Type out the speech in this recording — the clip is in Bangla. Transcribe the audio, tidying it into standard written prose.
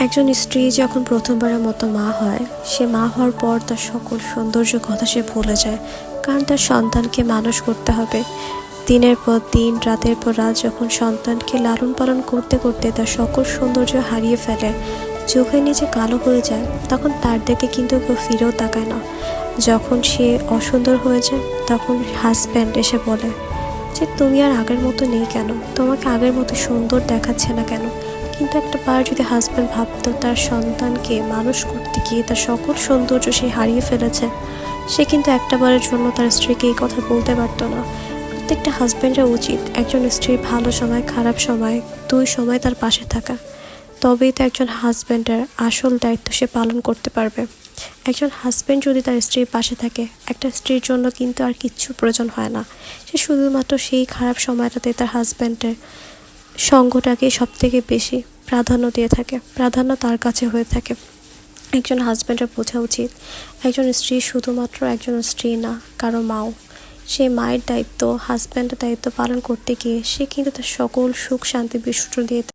একজন স্ত্রী যখন প্রথমবারের মতো মা হয়, সে মা হওয়ার পর তার সকল সৌন্দর্য কথা সে ভুলে যায়। কারণ তার সন্তানকে মানুষ করতে হবে। দিনের পর দিন, রাতের পর রাত যখন সন্তানকে লালন পালন করতে করতে তার সকল সৌন্দর্য হারিয়ে ফেলে, চোখের নিচে কালো হয়ে যায়, তখন তার দিকে কিন্তু কেউ ফিরেও তাকায় না। যখন সে অসুন্দর হয়ে যায়, তখন হাজব্যান্ড এসে বলে যে তুমি আর আগের মতো নেই কেন, তোমাকে আগের মতো সুন্দর দেখাচ্ছে না কেন। কিন্তু একটা বার যদি হাজব্যান্ড ভাবতো তার সন্তানকে মানুষ করতে গিয়ে তার সকল সৌন্দর্য সে হারিয়ে ফেলেছে, সে কিন্তু একটা বারের জন্য তার স্ত্রীকে এই কথা বলতে পারতো না। প্রত্যেকটা হাজব্যান্ডের উচিত একজন স্ত্রীর ভালো সময় খারাপ সময় দুই সময় তার পাশে থাকা। তবেই তো একজন হাজব্যান্ডের আসল দায়িত্ব সে পালন করতে পারবে। একজন হাজব্যান্ড যদি তার স্ত্রীর পাশে থাকে, একটা স্ত্রীর জন্য কিন্তু আর কিচ্ছু প্রয়োজন হয় না। সে শুধুমাত্র সেই খারাপ সময়টাতে তার হাজব্যান্ডের সঙ্গটাকে সবথেকে বেশি প্রাধান্য দিয়ে থাকে, প্রাধান্য তার কাছে হয়ে থাকে। একজন হাজব্যান্ডের বোঝা উচিত একজন স্ত্রী শুধুমাত্র একজন স্ত্রী না, কারো মাও। সেই মায়ের দায়িত্ব, হাজব্যান্ডের দায়িত্ব পালন করতে গিয়ে সে কিন্তু তার সকল সুখ শান্তি বিসর্জন দিয়ে